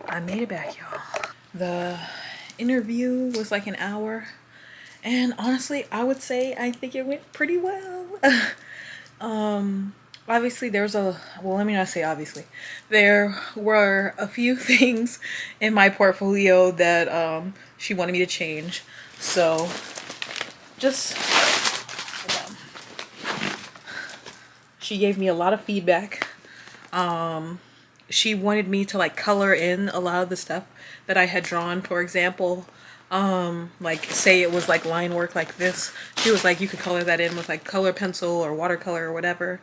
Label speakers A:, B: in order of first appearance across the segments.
A: I made it back, y'all. The interview was like an hour, and honestly, I would say I think it went pretty well. Obviously, there's a well, let me not say obviously. There were a few things in my portfolio that she wanted me to change. So, just hold on. She gave me a lot of feedback. She wanted me to like color in a lot of the stuff that I had drawn. For example, like say it was like line work like this. She was like, you could color that in with like color pencil or watercolor or whatever.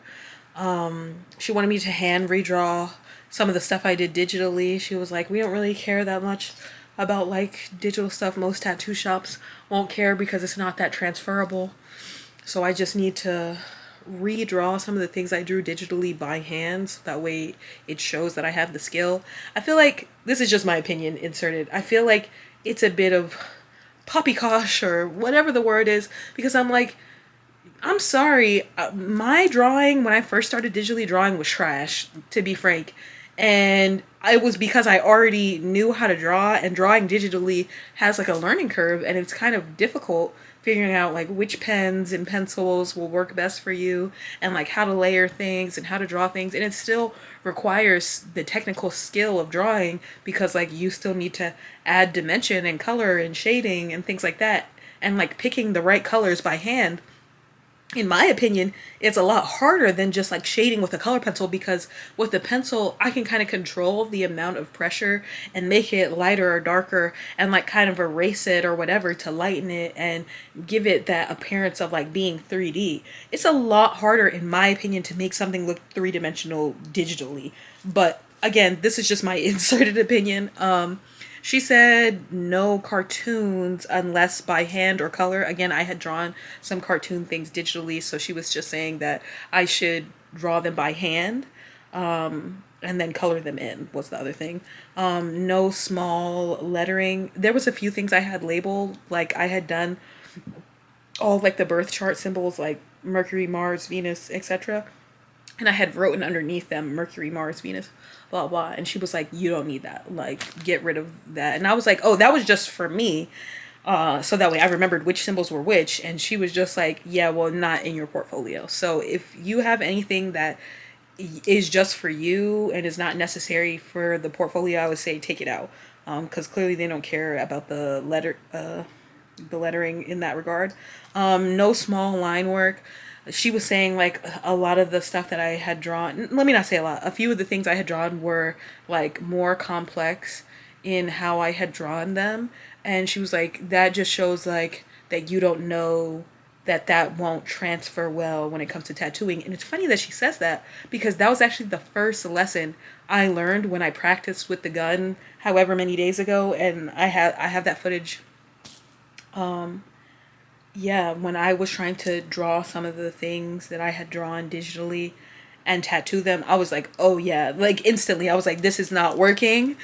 A: She wanted me to hand redraw some of the stuff I did digitally. She was like, we don't really care that much about like digital stuff. Most tattoo shops won't care because it's not that transferable. So I just need to redraw some of the things I drew digitally by hand. So that way it shows that I have the skill. I feel like, this is just my opinion inserted, I feel like it's a bit of poppycock or whatever the word is, because I'm like, I'm sorry, my drawing when I first started digitally drawing was trash, to be frank. And it was because I already knew how to draw, and drawing digitally has like a learning curve, and it's kind of difficult figuring out like which pens and pencils will work best for you, and like how to layer things and how to draw things. And it still requires the technical skill of drawing, because like you still need to add dimension and color and shading and things like that, and like picking the right colors by hand, in my opinion, it's a lot harder than just like shading with a color pencil, because with the pencil, I can kind of control the amount of pressure and make it lighter or darker, and like kind of erase it or whatever to lighten it and give it that appearance of like being 3D. It's a lot harder, in my opinion, to make something look three-dimensional digitally. But again, this is just my inserted opinion. She said no cartoons unless by hand or color. Again, I had drawn some cartoon things digitally, so she was just saying that I should draw them by hand, and then color them in was the other thing. No small lettering. There was a few things I had labeled, like I had done all like the birth chart symbols, like Mercury, Mars, Venus, etc. And I had written underneath them Mercury, Mars, Venus, blah blah. And she was like, you don't need that, like get rid of that. And I was like, oh, that was just for me, so that way I remembered which symbols were which. And she was just like, yeah, well, not in your portfolio. So if you have anything that is just for you and is not necessary for the portfolio, I would say take it out, because clearly they don't care about the lettering in that regard. No small line work. She was saying like a lot of the stuff that I had drawn, let me not say a lot, a few of the things I had drawn were like more complex in how I had drawn them. And she was like, that just shows like that you don't know that that won't transfer well when it comes to tattooing. And it's funny that she says that, because that was actually the first lesson I learned when I practiced with the gun however many days ago. And I have that footage. Yeah, when I was trying to draw some of the things that I had drawn digitally and tattoo them, I was like, oh yeah, like instantly I was like, this is not working,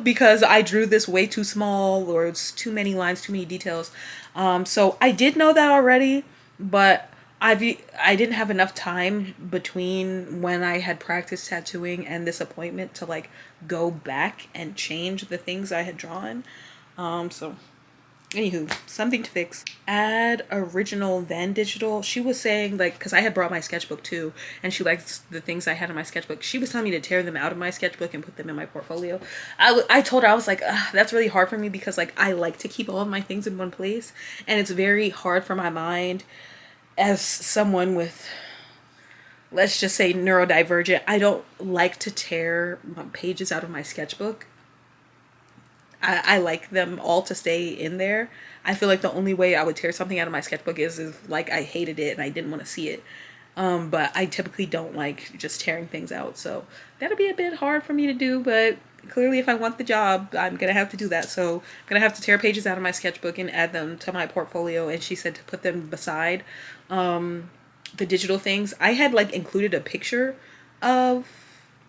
A: because I drew this way too small, or it's too many lines, too many details. So I did know that already, but I didn't have enough time between when I had practiced tattooing and this appointment to like go back and change the things I had drawn. So anywho, something to fix. Add original then digital. She was saying like, because I had brought my sketchbook too, and she likes the things I had in my sketchbook. She was telling me to tear them out of my sketchbook and put them in my portfolio. I told her, I was like, that's really hard for me, because like I like to keep all of my things in one place, and it's very hard for my mind as someone with, let's just say, neurodivergent. I don't like to tear pages out of my sketchbook. I like them all to stay in there. I feel like the only way I would tear something out of my sketchbook is if like I hated it and I didn't want to see it. But I typically don't like just tearing things out. So that'll be a bit hard for me to do, but clearly if I want the job, I'm going to have to do that. So I'm going to have to tear pages out of my sketchbook and add them to my portfolio. And she said to put them beside the digital things. I had like included a picture of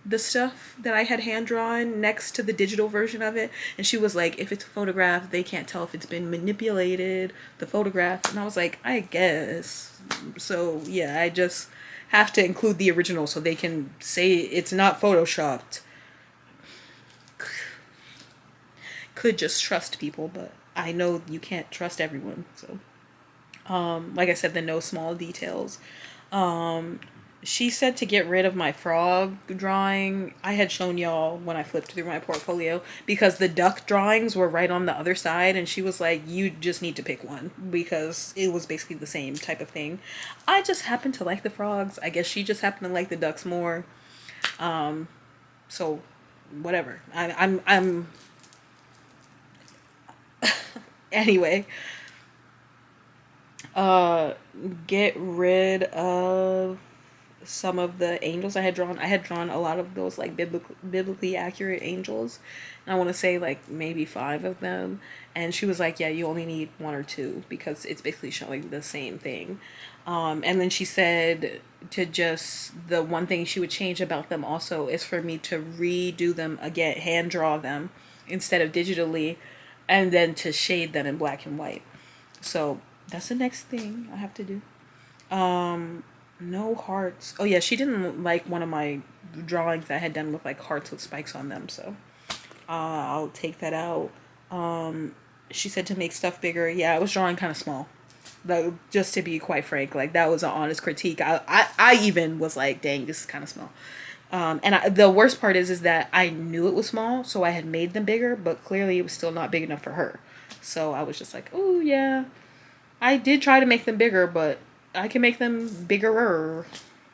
A: the stuff that I had hand drawn next to the digital version of it, and she was like, if it's a photograph, they can't tell if it's been manipulated, the photograph. And I was like, I guess so. Yeah, I just have to include the original so they can say it's not photoshopped. could just trust people, but I know you can't trust everyone. So, like I said, the no small details. Um, she said to get rid of my frog drawing. I had shown y'all when I flipped through my portfolio because the duck drawings were right on the other side, and she was like, you just need to pick one because it was basically the same type of thing. I just happened to like the frogs. I guess she just happened to like the ducks more. So whatever. I'm anyway. Uh, get rid of some of the angels I had drawn. I had drawn a lot of those like biblically accurate angels. And I want to say like maybe 5 of them. And she was like, yeah, you only need 1 or 2 because it's basically showing the same thing. And then she said to just, the one thing she would change about them also is for me to redo them again, hand draw them instead of digitally, and then to shade them in black and white. So that's the next thing I have to do. No hearts. Oh yeah, she didn't like one of my drawings I had done with like hearts with spikes on them, so I'll take that out. She said to make stuff bigger. Yeah, I was drawing kind of small. Like, just to be quite frank, like that was an honest critique. I even was like, dang, this is kind of small. The worst part is that I knew it was small, so I had made them bigger, but clearly it was still not big enough for her. So I was just like, oh yeah, I did try to make them bigger, but I can make them biggerer.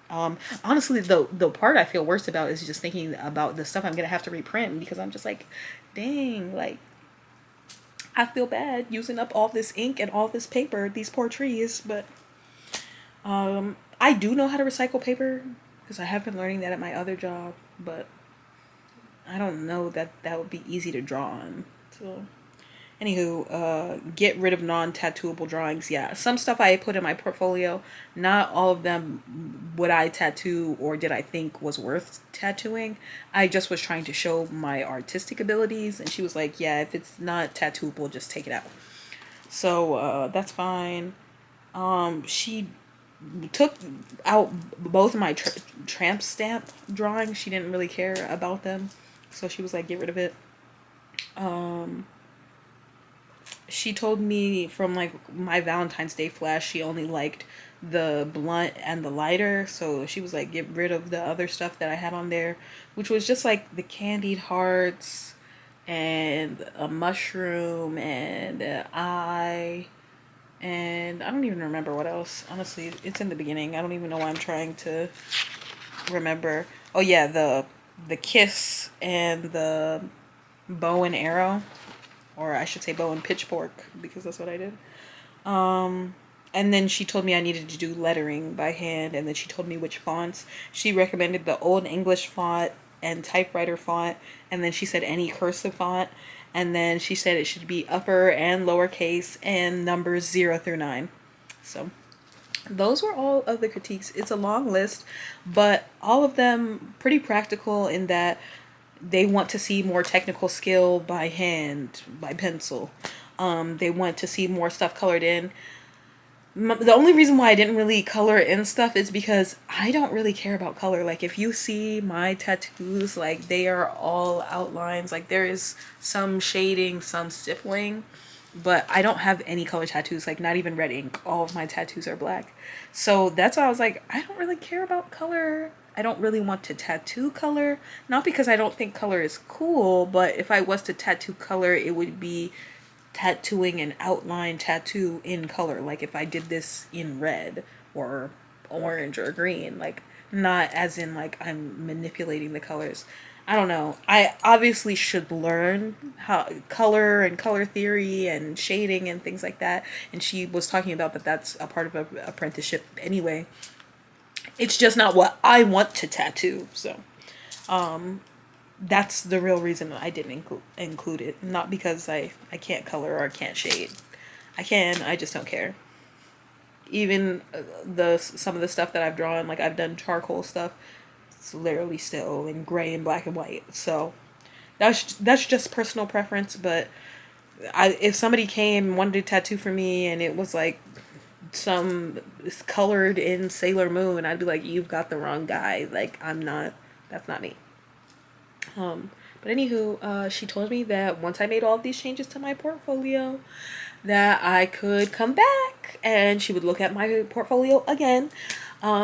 A: Honestly, the part I feel worst about is just thinking about the stuff I'm gonna have to reprint because I'm just like, dang, like I feel bad using up all this ink and all this paper, these poor trees. But I do know how to recycle paper because I have been learning that at my other job, but I don't know that that would be easy to draw on. So anywho, get rid of non-tattooable drawings. Yeah, some stuff I put in my portfolio, not all of them would I tattoo or did I think was worth tattooing. I just was trying to show my artistic abilities, and she was like, yeah, if it's not tattooable, just take it out. So that's fine. She took out both of my tramp stamp drawings. She didn't really care about them, so she was like, get rid of it. She told me from like my Valentine's Day flash, she only liked the blunt and the lighter. So she was like, get rid of the other stuff that I had on there, which was just like the candied hearts and a mushroom and an eye. And I don't even remember what else. Honestly, it's in the beginning. I don't even know why I'm trying to remember. Oh yeah, the kiss and the bow and arrow, or I should say bow and pitchfork, because that's what I did. And then she told me I needed to do lettering by hand, and then she told me which fonts. She recommended the Old English font and typewriter font, and then she said any cursive font, and then she said it should be upper and lowercase and numbers 0 through 9. So those were all of the critiques. It's a long list, but all of them pretty practical in that they want to see more technical skill by hand, by pencil. They want to see more stuff colored in. The only reason why I didn't really color in stuff is because I don't really care about color. Like, if you see my tattoos, like, they are all outlines. Like, there is some shading, some stippling, but I don't have any color tattoos, like not even red ink. All of my tattoos are black. So that's why I was like, I don't really care about color. I don't really want to tattoo color. Not because I don't think color is cool, but if I was to tattoo color, it would be tattooing an outline tattoo in color. Like if I did this in red or orange or green, like not as in like I'm manipulating the colors. I don't know. I obviously should learn how color and color theory and shading and things like that. And she was talking about that that's a part of an apprenticeship anyway. It's just not what I want to tattoo. So that's the real reason I didn't include it. Not because I can't color or I can't shade. I can, I just don't care. Even some of the stuff that I've drawn, like I've done charcoal stuff, it's literally still in gray and black and white. So that's just personal preference. But if somebody came and wanted to tattoo for me and it was like some colored in Sailor Moon, I'd be like, you've got the wrong guy. Like, I'm not, that's not me. But But anywho, she told me that once I made all of these changes to my portfolio, that I could come back and she would look at my portfolio again.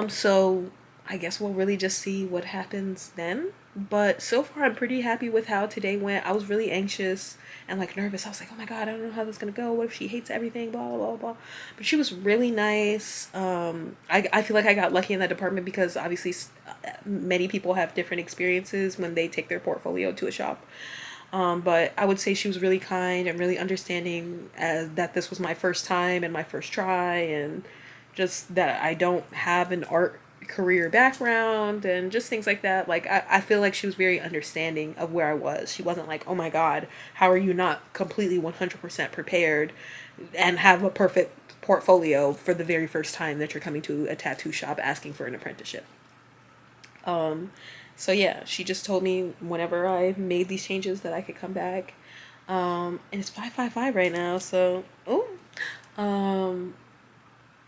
A: So I guess we'll really just see what happens then. But so far, I'm pretty happy with how today went. I was really anxious and like nervous. I was like, oh my God, I don't know how this is gonna go. What if she hates everything? Blah, blah, blah, blah. But she was really nice. I feel like I got lucky in that department because obviously many people have different experiences when they take their portfolio to a shop. But I would say she was really kind and really understanding as that this was my first time and my first try, and just that I don't have an art career background and just things like that. Like I feel like she was very understanding of where I was. She wasn't like, oh my God, how are you not completely 100% prepared and have a perfect portfolio for the very first time that you're coming to a tattoo shop asking for an apprenticeship. So yeah, she just told me whenever I made these changes that I could come back. And it's 555 right now, so oh. Um,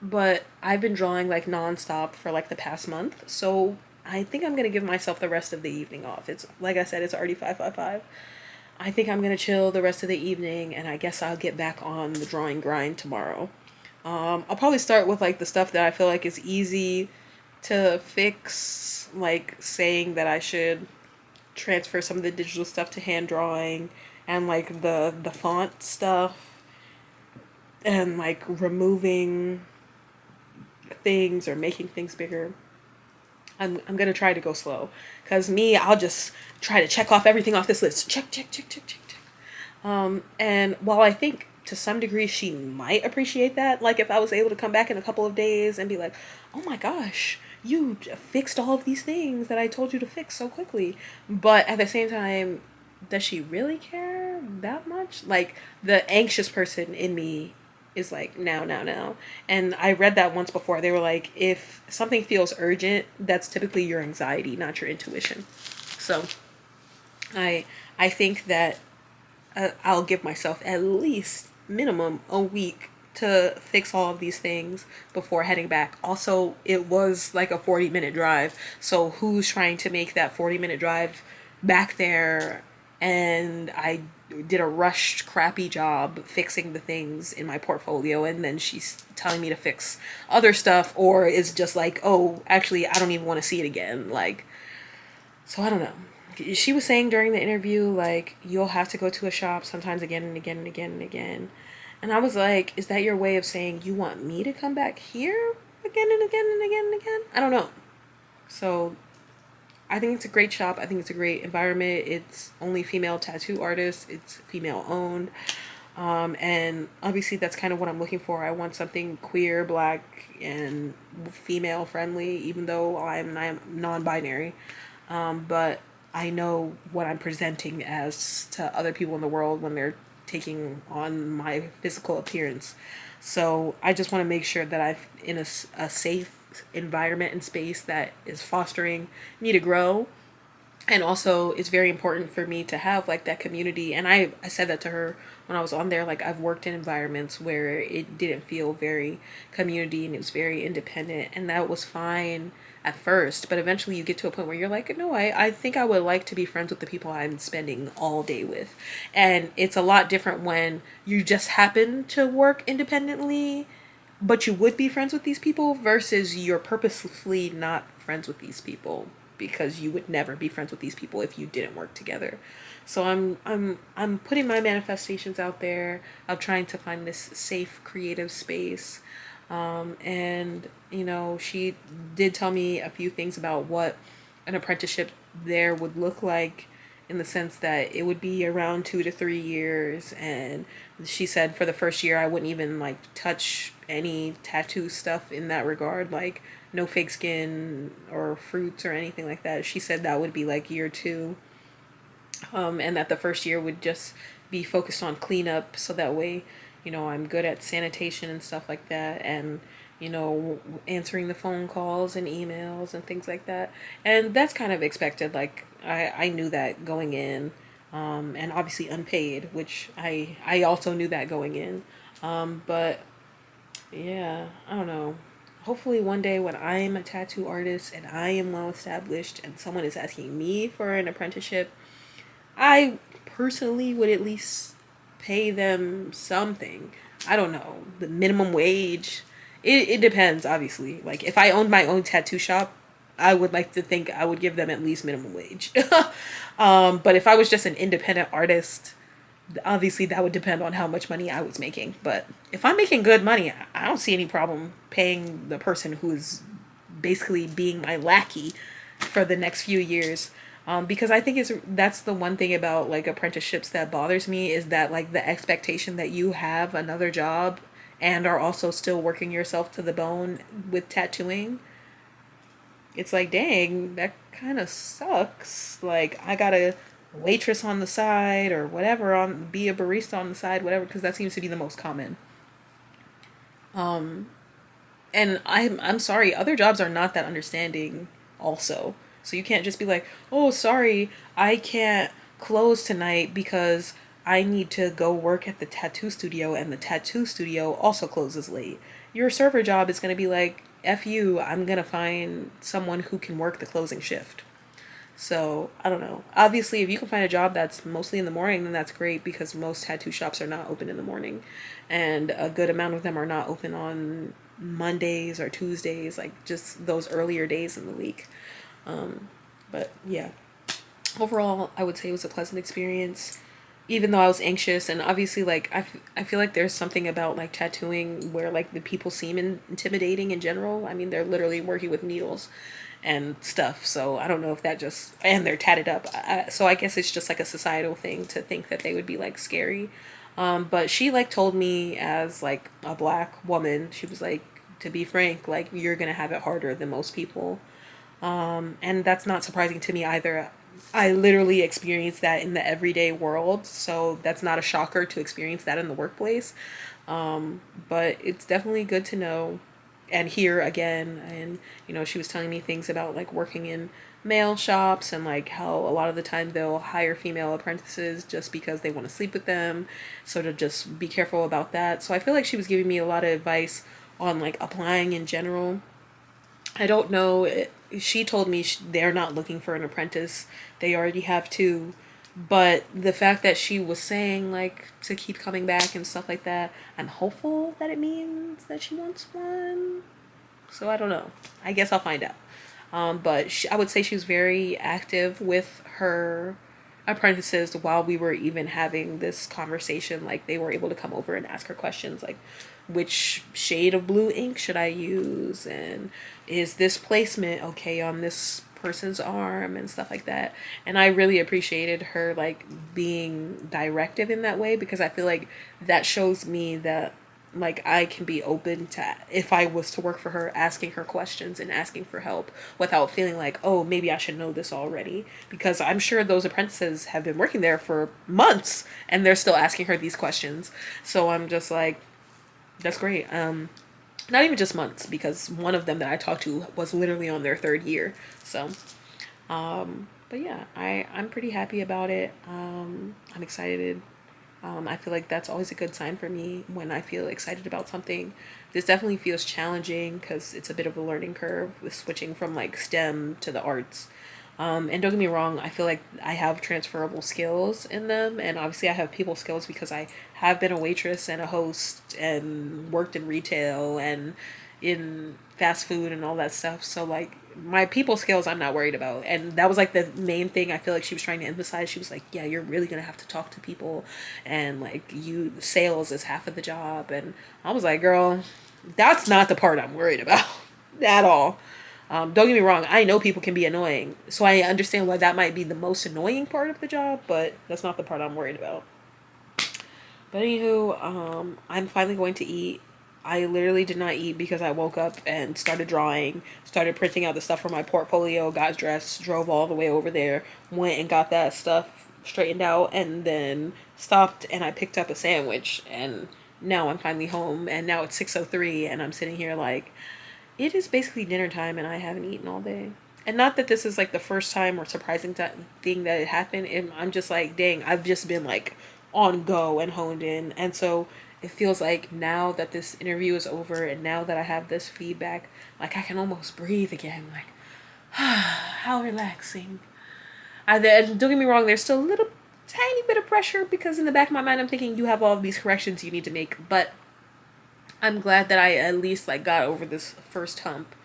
A: but I've been drawing like nonstop for like the past month, so I think I'm gonna give myself the rest of the evening off. It's like I said, it's already 555. I think I'm gonna chill the rest of the evening, and I guess I'll get back on the drawing grind tomorrow. I'll probably start with like the stuff that I feel like is easy to fix, like saying that I should transfer some of the digital stuff to hand drawing, and like the font stuff, and like removing things or making things bigger. I'm gonna try to go slow, cause me, I'll just try to check off everything off this list. Check, check, check, check, check, check. And while I think to some degree she might appreciate that, like if I was able to come back in a couple of days and be like, oh my gosh, you fixed all of these things that I told you to fix so quickly. But at the same time, does she really care that much? Like the anxious person in me is like, now, now, now. And I read that once before. They were like, if something feels urgent, that's typically your anxiety, not your intuition. So I I think that I'll give myself at least minimum a week to fix all of these things before heading back. Also, it was like a 40-minute drive. So who's trying to make that 40-minute drive back there? And I did a rushed, crappy job fixing the things in my portfolio, and then she's telling me to fix other stuff, or is just like, oh, actually, I don't even want to see it again. Like, so I don't know. She was saying during the interview, like, you'll have to go to a shop sometimes again and again and again and again. And I was like, is that your way of saying you want me to come back here again and again and again and again? I don't know. So I think it's a great shop. I think it's a great environment. It's only female tattoo artists. It's female owned. And obviously that's kind of what I'm looking for. I want something queer, black, and female friendly, even though I'm non-binary. But I know what I'm presenting as to other people in the world when they're taking on my physical appearance. So I just want to make sure that I'm in a safe environment and space that is fostering me to grow. And also it's very important for me to have like that community. And I said that to her when I was on there. Like, I've worked in environments where it didn't feel very community and it was very independent, and that was fine at first, but eventually you get to a point where you're like, no, I think I would like to be friends with the people I'm spending all day with. And it's a lot different when you just happen to work independently, but you would be friends with these people, versus you're purposefully not friends with these people because you would never be friends with these people if you didn't work together. So I'm putting my manifestations out there of trying to find this safe creative space. And you know, she did tell me a few things about what an apprenticeship there would look like, in the sense that it would be around 2 to 3 years. And she said for the first year I wouldn't even like touch any tattoo stuff in that regard, like no fake skin or fruits or anything like that. She said that would be like year two. And that the first year would just be focused on cleanup, so that way, you know, I'm good at sanitation and stuff like that, and you know, answering the phone calls and emails and things like that. And that's kind of expected. Like I knew that going in, and obviously unpaid, which I also knew that going in. But yeah, I don't know. Hopefully one day when I'm a tattoo artist and I am well established and someone is asking me for an apprenticeship, I personally would at least pay them something. I don't know, the minimum wage. It depends, obviously. Like, if I owned my own tattoo shop, I would like to think I would give them at least minimum wage. But if I was just an independent artist, obviously that would depend on how much money I was making. But if I'm making good money, I don't see any problem paying the person who is basically being my lackey for the next few years. Because I think that's the one thing about like apprenticeships that bothers me, is that like the expectation that you have another job and are also still working yourself to the bone with tattooing. It's like, dang, that kind of sucks. Like, I gotta waitress on the side or whatever, on be a barista on the side, whatever, because that seems to be the most common. And I'm sorry, other jobs are not that understanding also. So you can't just be like, "Oh, sorry, I can't close tonight because I need to go work at the tattoo studio and the tattoo studio also closes late." Your server job is going to be like, "F you, I'm going to find someone who can work the closing shift." So, I don't know. Obviously, if you can find a job that's mostly in the morning, then that's great, because most tattoo shops are not open in the morning. And a good amount of them are not open on Mondays or Tuesdays, like just those earlier days in the week. But yeah, overall, I would say it was a pleasant experience, even though I was anxious. And obviously, like, I feel like there's something about like tattooing where like the people seem intimidating in general. I mean, they're literally working with needles and stuff. So I don't know if that just, and they're tatted up. So I guess it's just like a societal thing to think that they would be like scary. But she like told me, as like a black woman, she was like, to be frank, like, you're gonna have it harder than most people. And that's not surprising to me either. I literally experienced that in the everyday world, so that's not a shocker to experience that in the workplace. But it's definitely good to know and hear again. And she was telling me things about like working in male shops, and like how a lot of the time they'll hire female apprentices just because they want to sleep with them. So to just be careful about that. So I feel like she was giving me a lot of advice on like applying in general. I don't know. She told me they're not looking for an apprentice. They already have two. But the fact that she was saying like to keep coming back and stuff like that, I'm hopeful that it means that she wants one. So I don't know. I guess I'll find out. But I would say she was very active with her apprentices while we were even having this conversation. Like, they were able to come over and ask her questions, like, which shade of blue ink should I use, and is this placement okay on this person's arm, and stuff like that. And I really appreciated her like being directive in that way, because I feel like that shows me that like I can be open to, if I was to work for her, asking her questions and asking for help without feeling like, oh, maybe I should know this already, because I'm sure those apprentices have been working there for months and they're still asking her these questions. So I'm just like, that's great. Not even just months, because one of them that I talked to was literally on their third year. So but yeah, I'm pretty happy about it. I'm excited. I feel like that's always a good sign for me when I feel excited about something. This definitely feels challenging because it's a bit of a learning curve with switching from like STEM to the arts. And don't get me wrong, I feel like I have transferable skills in them. And obviously, I have people skills because I have been a waitress and a host and worked in retail and in fast food and all that stuff. So, like, my people skills, I'm not worried about. And that was like the main thing I feel like she was trying to emphasize. She was like, yeah, you're really going to have to talk to people. And like, sales is half of the job. And I was like, girl, that's not the part I'm worried about at all. Don't get me wrong, I know people can be annoying, so I understand why that might be the most annoying part of the job, but that's not the part I'm worried about. But anywho, I'm finally going to eat. I literally did not eat because I woke up and started drawing, started printing out the stuff for my portfolio, got dressed, drove all the way over there, went and got that stuff straightened out, and then stopped and I picked up a sandwich, and now I'm finally home, and now it's 6:03 and I'm sitting here like, it is basically dinner time and I haven't eaten all day. And not that this is like the first time or surprising thing that it happened. I'm just like, dang, I've just been like on go and honed in. And so it feels like now that this interview is over and now that I have this feedback, like I can almost breathe again. Like, how relaxing. And don't get me wrong, there's still a little tiny bit of pressure, because in the back of my mind I'm thinking you have all of these corrections you need to make. But I'm glad that I at least like got over this first hump.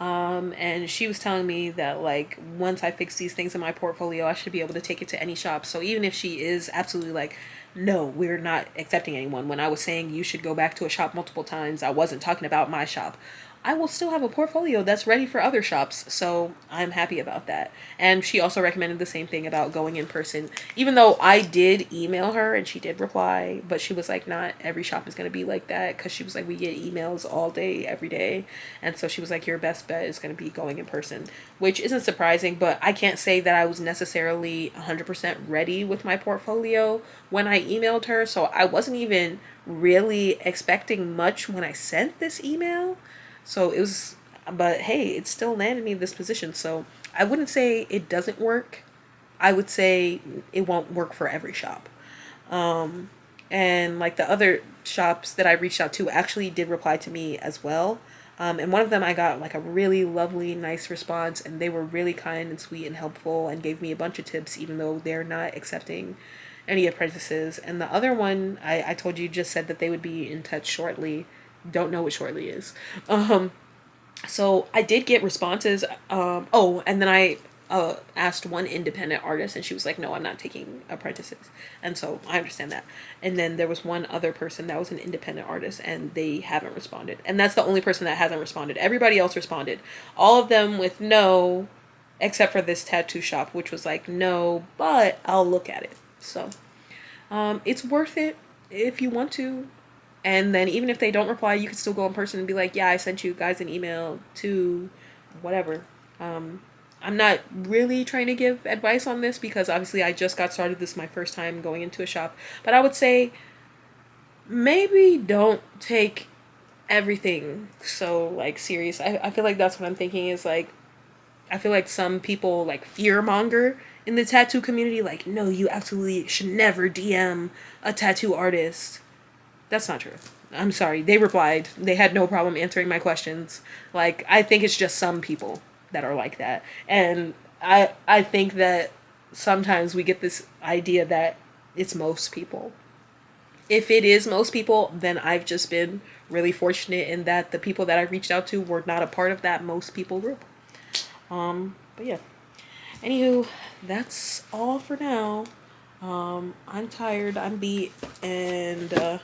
A: And she was telling me that like once I fix these things in my portfolio, I should be able to take it to any shop. So even if she is absolutely like, no, we're not accepting anyone, when I was saying you should go back to a shop multiple times, I wasn't talking about my shop. I will still have a portfolio that's ready for other shops, so I'm happy about that. And she also recommended the same thing about going in person, even though I did email her and she did reply, but she was like, not every shop is going to be like that, because she was like, we get emails all day, every day. And so she was like, your best bet is going to be going in person, which isn't surprising, but I can't say that I was necessarily 100% ready with my portfolio when I emailed her, so I wasn't even really expecting much when I sent this email. So it was, but hey, it still landed me in this position. So I wouldn't say it doesn't work. I would say it won't work for every shop. And like the other shops that I reached out to actually did reply to me as well. And one of them I got like a really lovely, nice response, and they were really kind and sweet and helpful and gave me a bunch of tips, even though they're not accepting any apprentices. And the other one, I told you, just said that they would be in touch shortly. Don't know what shortly is. So I did get responses. Oh, and then I asked one independent artist, and she was like, no, I'm not taking apprentices. And so I understand that. And then there was one other person that was an independent artist, and they haven't responded. And that's the only person that hasn't responded. Everybody else responded. All of them with no, except for this tattoo shop, which was like, no, but I'll look at it. So it's worth it if you want to. And then even if they don't reply, you can still go in person and be like, yeah, I sent you guys an email to whatever. I'm not really trying to give advice on this because obviously I just got started. This is my first time going into a shop. But I would say maybe don't take everything so like serious. I feel like that's what I'm thinking is like, I feel like some people like fear monger in the tattoo community. Like, no, you absolutely should never DM a tattoo artist. That's not true. I'm sorry. They replied. They had no problem answering my questions. Like, I think it's just some people that are like that. And I think that sometimes we get this idea that it's most people. If it is most people, then I've just been really fortunate in that the people that I reached out to were not a part of that most people group. But yeah. Anywho, that's all for now. I'm tired, I'm beat, and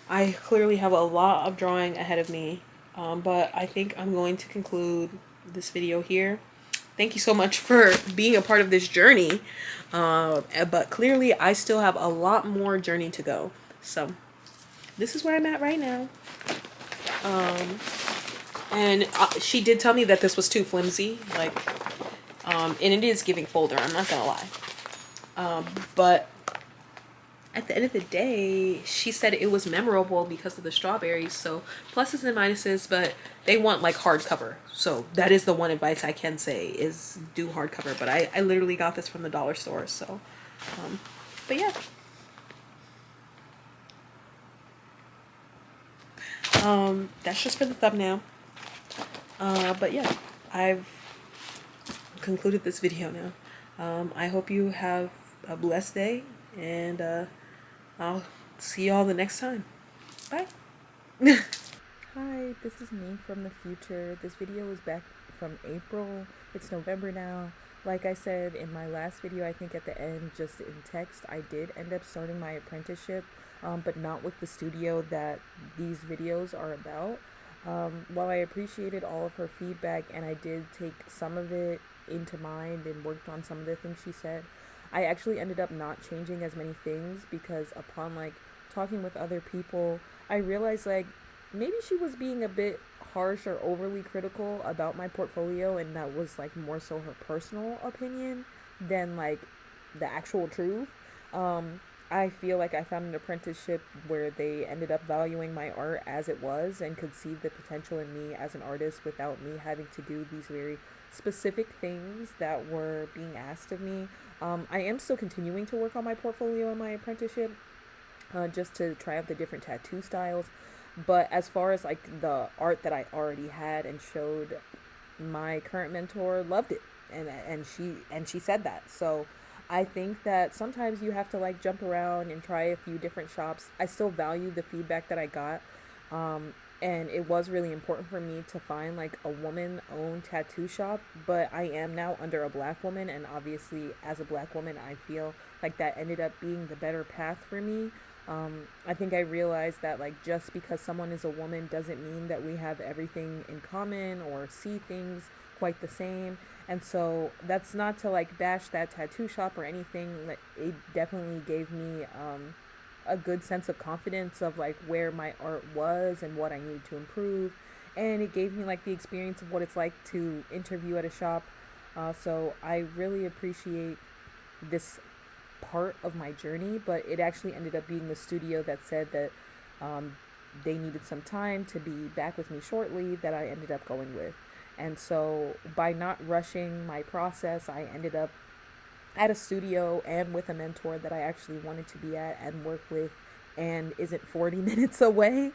A: I clearly have a lot of drawing ahead of me, but I think I'm going to conclude this video here. Thank you so much for being a part of this journey, but clearly I still have a lot more journey to go. So this is where I'm at right now. And she did tell me that this was too flimsy, like, and it is giving folder, I'm not gonna lie. But at the end of the day, she said it was memorable because of the strawberries. So pluses and minuses, but they want like hardcover. So that is the one advice I can say is do hardcover. But I literally got this from the dollar store. So, but yeah. That's just for the thumbnail. But yeah, I've concluded this video now. I hope you have a blessed day, and I'll see y'all the next time. Bye.
B: Hi, this is me from the future. This video is back from April. It's November now. Like I said in my last video, I think at the end, just in text, I did end up starting my apprenticeship, but not with the studio that these videos are about. While I appreciated all of her feedback and I did take some of it into mind and worked on some of the things she said, I actually ended up not changing as many things because upon like talking with other people, I realized like maybe she was being a bit harsh or overly critical about my portfolio, and that was like more so her personal opinion than like the actual truth. I feel like I found an apprenticeship where they ended up valuing my art as it was and could see the potential in me as an artist without me having to do these very specific things that were being asked of me. I am still continuing to work on my portfolio in my apprenticeship, just to try out the different tattoo styles. But as far as like the art that I already had and showed, my current mentor loved it, and she said that. So I think that sometimes you have to like jump around and try a few different shops. I still value the feedback that I got. And it was really important for me to find like a woman owned tattoo shop, but I am now under a black woman, and obviously as a black woman I feel like that ended up being the better path for me. I think I realized that like just because someone is a woman doesn't mean that we have everything in common or see things quite the same. And so that's not to like bash that tattoo shop or anything. Like, it definitely gave me a good sense of confidence of like where my art was and what I needed to improve. And it gave me like the experience of what it's like to interview at a shop. So I really appreciate this part of my journey, but it actually ended up being the studio that said that they needed some time to be back with me shortly that I ended up going with. And so by not rushing my process, I ended up at a studio and with a mentor that I actually wanted to be at and work with and isn't 40 minutes away.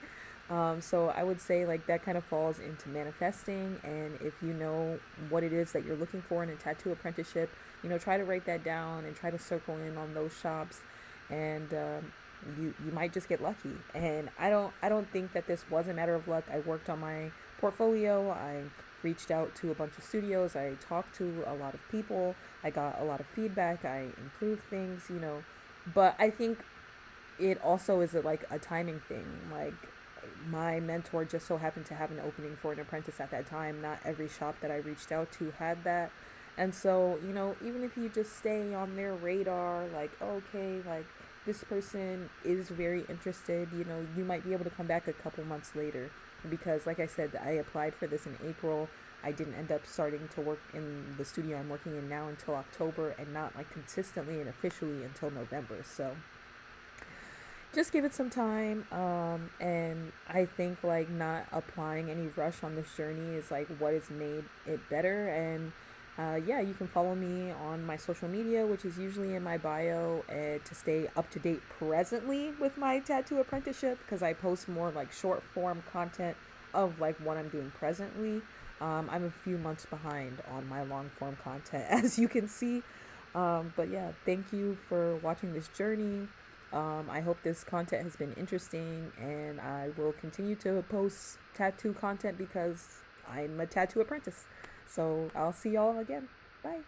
B: So I would say like that kind of falls into manifesting. And if you know what it is that you're looking for in a tattoo apprenticeship, you know, try to write that down and try to circle in on those shops, and you might just get lucky. And I don't think that this was a matter of luck. I worked on my portfolio. I reached out to a bunch of studios. I talked to a lot of people. I got a lot of feedback. I improved things, you know. But I think it also is like a timing thing. Like my mentor just so happened to have an opening for an apprentice at that time. Not every shop that I reached out to had that. And so, you know, even if you just stay on their radar, like, okay, like this person is very interested, you know, you might be able to come back a couple months later. Because, like I said, I applied for this in April. I didn't end up starting to work in the studio I'm working in now until October, and not like consistently and officially until November. So just give it some time. And I think like not applying any rush on this journey is like what has made it better. And yeah, you can follow me on my social media, which is usually in my bio, to stay up to date presently with my tattoo apprenticeship, because I post more like short form content of like what I'm doing presently. I'm a few months behind on my long form content, as you can see. But yeah, thank you for watching this journey. I hope this content has been interesting, and I will continue to post tattoo content because I'm a tattoo apprentice. So I'll see y'all again. Bye.